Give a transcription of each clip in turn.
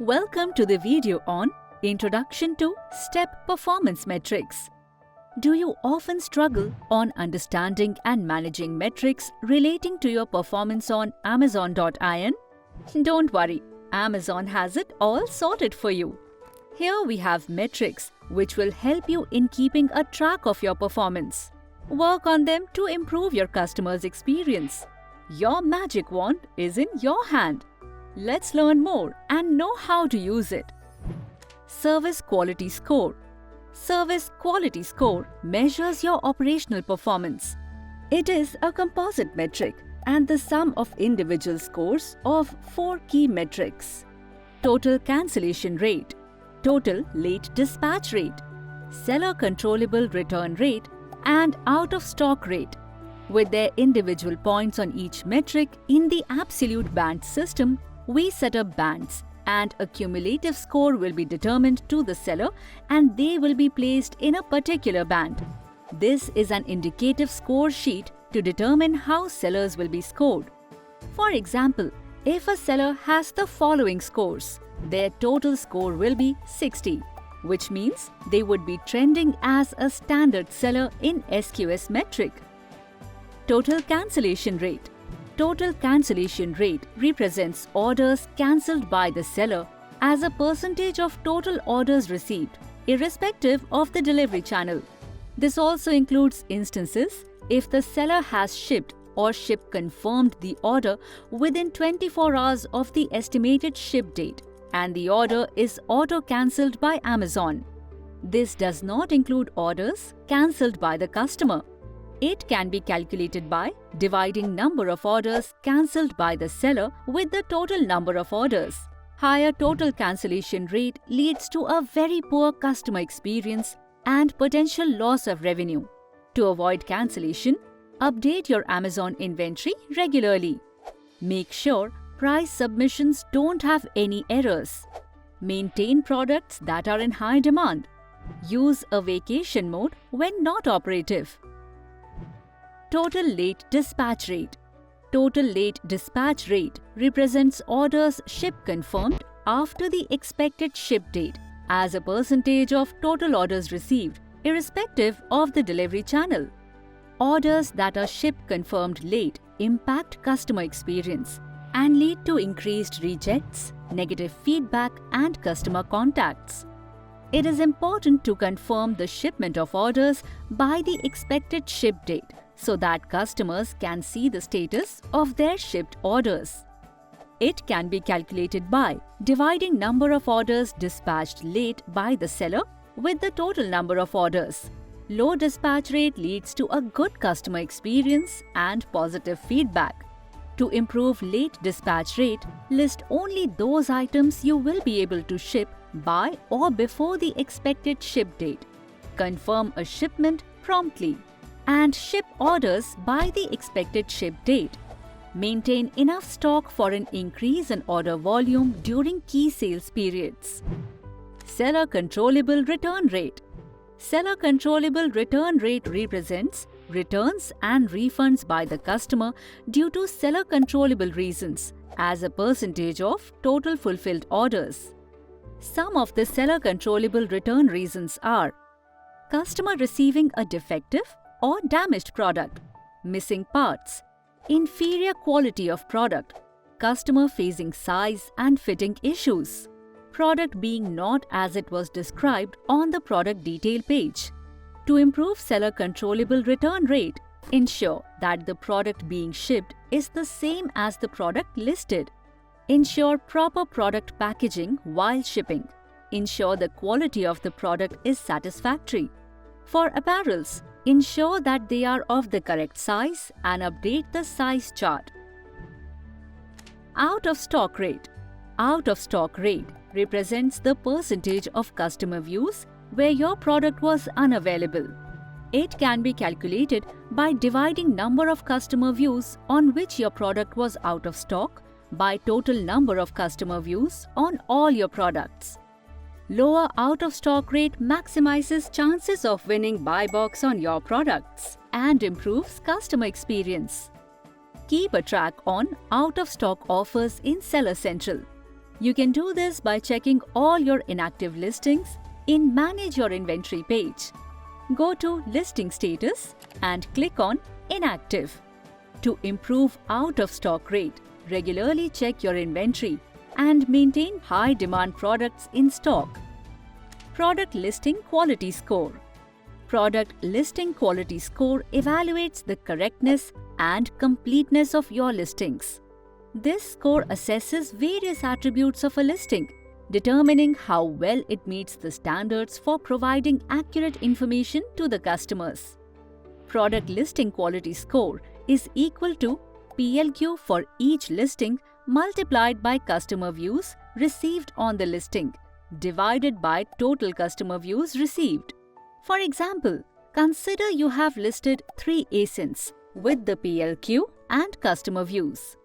Welcome to the video on Introduction to STEP Performance Metrics. Do you often struggle on understanding and managing metrics relating to your performance on Amazon.in? Don't worry, Amazon has it all sorted for you. Here we have metrics which will help you in keeping a track of your performance. Work on them to improve your customer's experience. Your magic wand is in your hand. Let's learn more and know how to use it. Service Quality Score. Service Quality Score measures your operational performance. It is a composite metric and the sum of individual scores of 4 key metrics: total cancellation rate, total late dispatch rate, seller controllable return rate, and out-of-stock rate. With their individual points on each metric in the absolute band system, we set up bands and a cumulative score will be determined to the seller and they will be placed in a particular band. This is an indicative score sheet to determine how sellers will be scored. For example, if a seller has the following scores, their total score will be 60, which means they would be trending as a standard seller in SQS metric. Total cancellation rate. Total cancellation rate represents orders cancelled by the seller as a percentage of total orders received, irrespective of the delivery channel. This also includes instances if the seller has shipped or ship confirmed the order within 24 hours of the estimated ship date and the order is auto-cancelled by Amazon. This does not include orders cancelled by the customer. It can be calculated by dividing number of orders cancelled by the seller with the total number of orders. Higher total cancellation rate leads to a very poor customer experience and potential loss of revenue. To avoid cancellation, update your Amazon inventory regularly. Make sure price submissions don't have any errors. Maintain products that are in high demand. Use a vacation mode when not operative. Total late dispatch rate. Total late dispatch rate represents orders shipped confirmed after the expected ship date as a percentage of total orders received, irrespective of the delivery channel. Orders that are shipped confirmed late impact customer experience and lead to increased rejects, negative feedback, and customer contacts. It is important to confirm the shipment of orders by the expected ship date so that customers can see the status of their shipped orders. It can be calculated by dividing number of orders dispatched late by the seller with the total number of orders. Low dispatch rate leads to a good customer experience and positive feedback. To improve late dispatch rate, list only those items you will be able to ship by or before the expected ship date. Confirm a shipment promptly and ship orders by the expected ship date. Maintain enough stock for an increase in order volume during key sales periods. Seller controllable return rate. Seller controllable return rate represents returns and refunds by the customer due to seller controllable reasons as a percentage of total fulfilled orders. Some of the seller controllable return reasons are customer receiving a defective or damaged product, missing parts, inferior quality of product, customer facing size and fitting issues, product being not as it was described on the product detail page. To improve seller controllable return rate, ensure that the product being shipped is the same as the product listed. Ensure proper product packaging while shipping. Ensure the quality of the product is satisfactory. For apparels, ensure that they are of the correct size and update the size chart. Out-of-stock rate. Out-of-stock rate represents the percentage of customer views where your product was unavailable. It can be calculated by dividing number of customer views on which your product was out of stock by total number of customer views on all your products. Lower out-of-stock rate maximizes chances of winning buy box on your products and improves customer experience. Keep a track on out-of-stock offers in Seller Central. You can do this by checking all your inactive listings in Manage Your Inventory page. Go to Listing Status and click on Inactive. To improve out-of-stock rate, regularly check your inventory and maintain high-demand products in stock. Product Listing Quality Score. Product Listing Quality Score evaluates the correctness and completeness of your listings. This score assesses various attributes of a listing, determining how well it meets the standards for providing accurate information to the customers. Product Listing Quality Score is equal to PLQ for each listing multiplied by customer views received on the listing, divided by total customer views received. For example, consider you have listed 3 ASINs with the PLQ and customer views.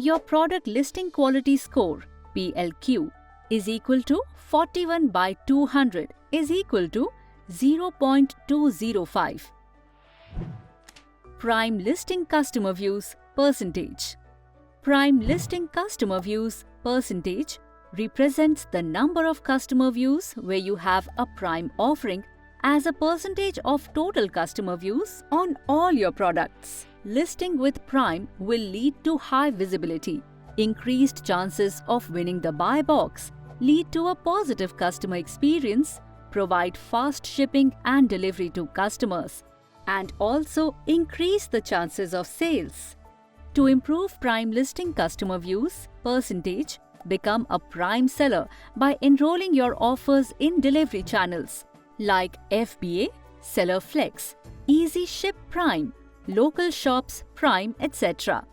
Your product listing quality score, PLQ, is equal to 41 by 200 is equal to 0.205. Prime listing customer views percentage. Prime listing customer views percentage represents the number of customer views where you have a prime offering as a percentage of total customer views on all your products. Listing with Prime will lead to high visibility, increased chances of winning the buy box, lead to a positive customer experience, provide fast shipping and delivery to customers, and also increase the chances of sales. To improve Prime listing customer views percentage, become a Prime seller by enrolling your offers in delivery channels like FBA, Seller Flex, Easy Ship Prime, Local Shops Prime, etc.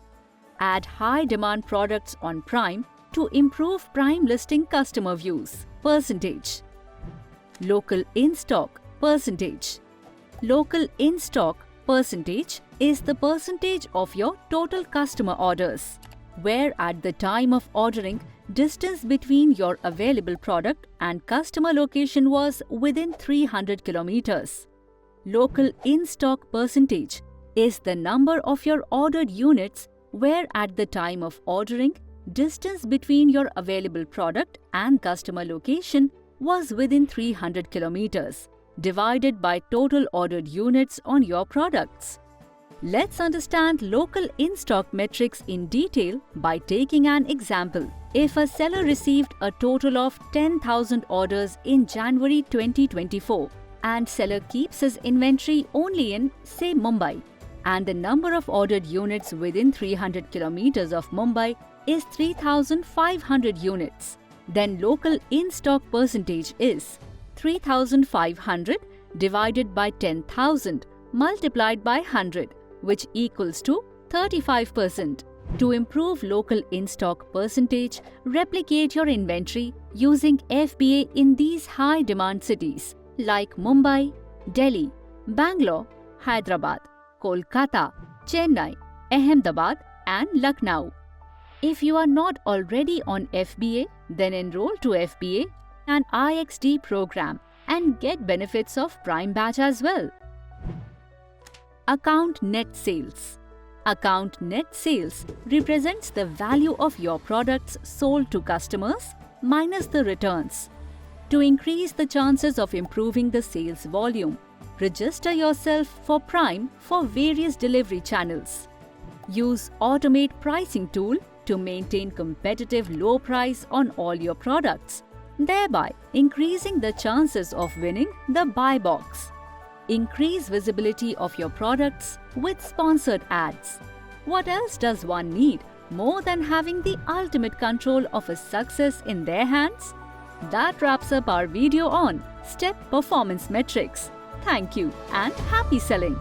Add high-demand products on Prime to improve Prime listing customer views percentage. Local in-stock percentage. Local in-stock percentage is the percentage of your total customer orders, where at the time of ordering, distance between your available product and customer location was within 300 kilometers. Local in-stock percentage is the number of your ordered units where at the time of ordering, distance between your available product and customer location was within 300 kilometers, divided by total ordered units on your products. Let's understand local in-stock metrics in detail by taking an example. If a seller received a total of 10,000 orders in January 2024 and seller keeps his inventory only in, say, Mumbai, and the number of ordered units within 300 kilometers of Mumbai is 3,500 units, then local in-stock percentage is 3,500 divided by 10,000 multiplied by 100, which equals to 35%. To improve local in-stock percentage, replicate your inventory using FBA in these high-demand cities like Mumbai, Delhi, Bangalore, Hyderabad, Kolkata, Chennai, Ahmedabad and Lucknow. If you are not already on FBA, then enroll to FBA and IXD program and get benefits of Prime Batch as well. Account Net Sales. Account Net Sales represents the value of your products sold to customers minus the returns. To increase the chances of improving the sales volume, register yourself for Prime for various delivery channels. Use Automate Pricing tool to maintain competitive low price on all your products, thereby increasing the chances of winning the buy box. Increase visibility of your products with sponsored ads. What else does one need more than having the ultimate control of a success in their hands? That wraps up our video on STEP Performance Metrics. Thank you and happy selling!